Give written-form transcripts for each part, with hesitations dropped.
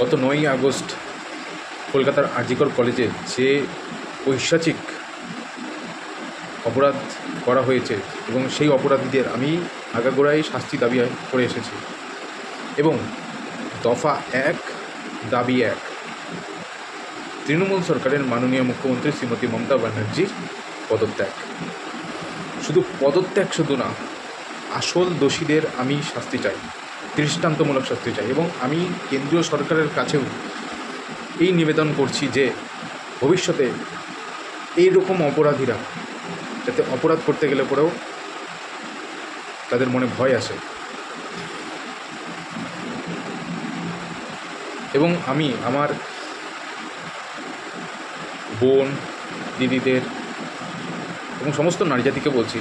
গত 9ই আগস্ট কলকাতার আরজিকর কলেজে যে পৈশাচিক অপরাধ করা হয়েছে এবং সেই অপরাধীদের আমি আগাগোড়াই শাস্তি দাবি করে এসেছি এবং দফা 1 দাবি 1 তৃণমূল সরকারের মাননীয় মুখ্যমন্ত্রী শ্রীমতী মমতা ব্যানার্জির পদত্যাগ। শুধু পদত্যাগ শুধু না, আসল দোষীদের আমি শাস্তি চাই, দৃষ্টান্তমূলক শাস্তি চাই এবং আমি কেন্দ্রীয় সরকারের কাছেও এই নিবেদন করছি যে ভবিষ্যতে এইরকম অপরাধীরা যাতে অপরাধ করতে গেলে পরেও তাদের মনে ভয় আসে। এবং আমি আমার বোন দিদিদের এবং সমস্ত নারী জাতিকে বলছি,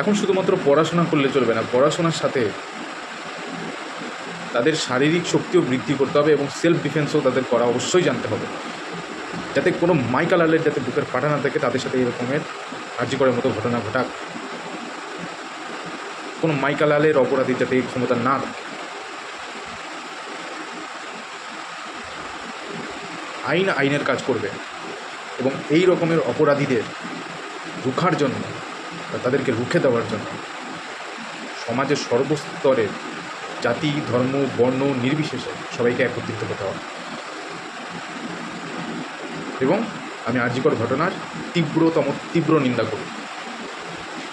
এখন শুধুমাত্র পড়াশোনা করলে চলবে না, পড়াশোনার সাথে তাদের শারীরিক শক্তিও বৃদ্ধি করতে হবে এবং সেলফ ডিফেন্সও তাদের করা অবশ্যই জানতে হবে, যাতে কোনো মাইকা লালের যাতে বুকের ফাটা না থাকে, তাদের সাথে এরকমের আরজি করার মতো ঘটনা ঘটাক, কোনো মাইকা লালের অপরাধীর যাতে এই ক্ষমতা না থাকে। আইন আইনের কাজ করবে এবং এই রকমের অপরাধীদের রুখার জন্য বা তাদেরকে রুখে দেওয়ার জন্য সমাজের সর্বস্তরের জাতি ধর্ম বর্ণ নির্বিশেষে সবাইকে একত্রিত হতে হবে। এবং আমি আরজিকর ঘটনার তীব্র নিন্দা করি।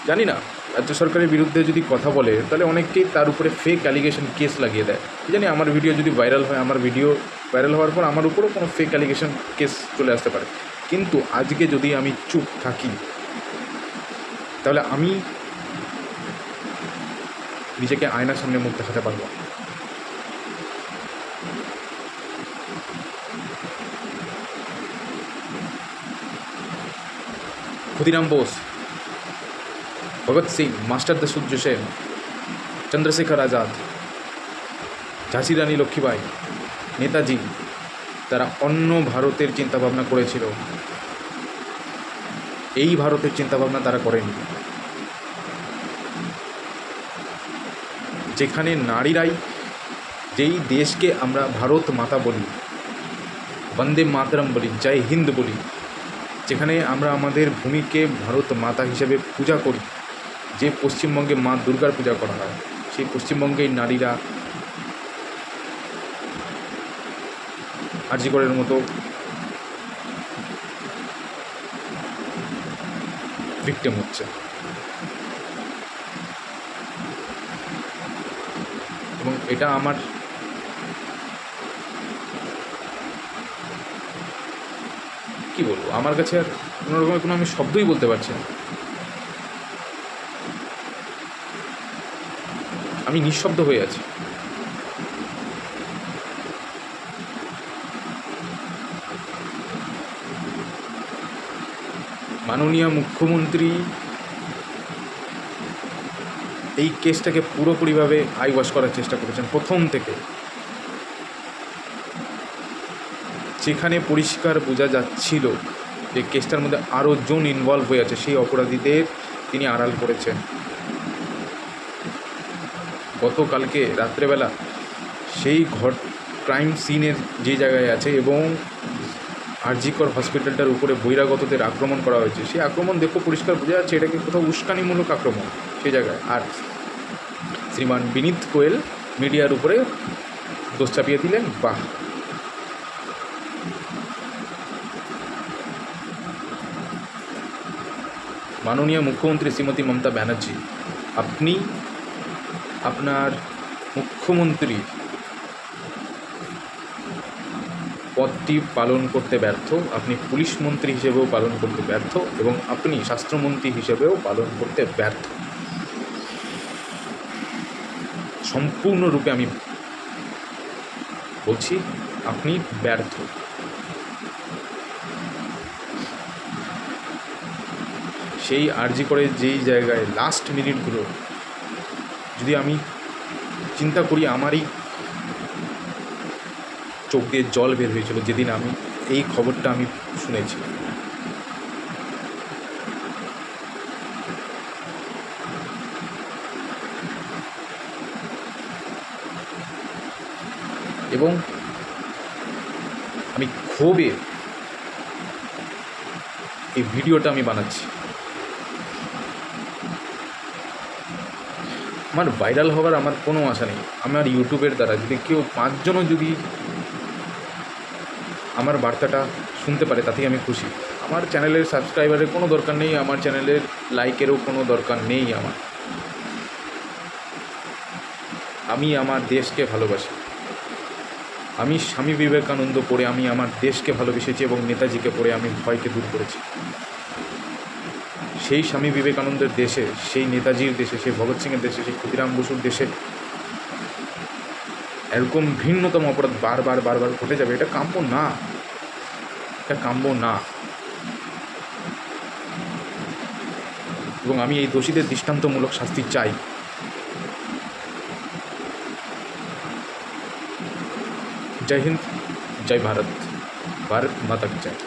জানি না রাজ্য সরকারের বিরুদ্ধে যদি কথা বলে তাহলে অনেকেই তার উপরে ফেক অ্যালিগেশন কেস লাগিয়ে দেয়। জানি আমার ভিডিও যদি ভাইরাল হয়, আমার ভিডিও ভাইরাল হওয়ার পর আমার উপরেও কোনো ফেক অ্যালিগেশন কেস চলে আসতে পারে, কিন্তু আজকে যদি আমি চুপ থাকি তাহলে আমি নিজেকে আয়নার সামনে মুখ দেখাতে পারবো। ক্ষুদিরাম বোস, ভগৎ সিং, মাস্টার দাসুজ্জো সেন, চন্দ্রশেখর আজাদ, ঝাঁসি রানী লক্ষ্মীবাই, নেতাজি, তারা অন্য ভারতের চিন্তাভাবনা করেছিল, এই ভারতের চিন্তাভাবনা তারা করেনি, যেখানে নারীরাই, যেই দেশকে আমরা ভারত মাতা বলি, বন্দে মাতরম বলি, জয় হিন্দ বলি, যেখানে আমরা আমাদের ভূমিকে ভারত মাতা হিসেবে পূজা করি, যে পশ্চিমবঙ্গে মা দুর্গার পূজা করা হয়, সেই পশ্চিমবঙ্গের নারীরা আরজিকরের মতো ভিকটিম হচ্ছে। এবং এটা আমার কি বলবো, আমার কাছে আর কোনো রকমের কোনো আমি শব্দই বলতে পারছি না। আমি নিঃশব্দ হয়ে আছি। মাননীয় মুখ্যমন্ত্রী এই কেসটাকে পুরোপুরিভাবে আইওয়াশ করার চেষ্টা করেছেন প্রথম থেকে, যেখানে পরিষ্কার বোঝা যাচ্ছিল যে কেসটার মধ্যে আরও জন ইনভলভ হয়ে আছে, সেই অপরাধীদের তিনি আড়াল করেছেন। গতকালকে রাত্রেবেলা সেই ক্রাইম সিনের যে জায়গায় আছে এবং আরজিকর হসপিটালটার উপরে বহিরাগতদের আক্রমণ করা হয়েছে, সেই আক্রমণ দেখো পরিষ্কার বোঝা যাচ্ছে এটাকে কোথাও উস্কানিমূলক আক্রমণ সেই জায়গায়। আর শ্রীমান বিনীত গোয়েল মিডিয়ার উপরে দোষ চাপিয়ে দিলেন। বাহ, মাননীয় মুখ্যমন্ত্রী শ্রীমতী মমতা ব্যানার্জি, আপনি আপনার মুখ্যমন্ত্রী পদটি পালন করতে ব্যর্থ, আপনি পুলিশ মন্ত্রী হিসেবেও পালন করতে ব্যর্থ এবং আপনি স্বাস্থ্যমন্ত্রী হিসেবেও পালন করতে ব্যর্থ। সম্পূর্ণরূপে আমি বলছি আপনি ব্যর্থ। সেই আরজি করে যেই জায়গায় লাস্ট মিনিটগুলো যদি আমি চিন্তা করি, আমারই চোখ দিয়ে জল বের হয়েছিল যেদিন আমি এই খবরটা আমি শুনেছি। এবং আমি ক্ষোভে এই ভিডিওটা আমি বানাচ্ছি। আমার ভাইরাল হওয়ার আমার কোনো আশা নেই। আমার ইউটিউবের দ্বারা যদি কেউ 5 জনও যদি আমার বার্তাটা শুনতে পারে তাতেই আমি খুশি। আমার চ্যানেলের সাবস্ক্রাইবারের কোনো দরকার নেই, আমার চ্যানেলের লাইকেরও কোনো দরকার নেই আমার। আমি আমার দেশকে ভালোবাসি। আমি স্বামী বিবেকানন্দ পড়ে আমি আমার দেশকে ভালোবেসেছি এবং নেতাজিকে পড়ে আমি ভয়কে দূর করেছি। সেই স্বামী বিবেকানন্দের দেশে, সেই নেতাজির দেশে, সেই ভগৎ সিংয়ের দেশে, সেই ক্ষুদিরাম বসুর দেশে এরকম ভিন্নতম অপরাধ বারবার বারবার ঘটে যাবে, এটা কাম্য না, এটা কাম্য না। এবং আমি এই দোষীদের দৃষ্টান্তমূলক শাস্তি চাই। জয় হিন্দ, জয় ভারত, ভারত মাতা কি জয়।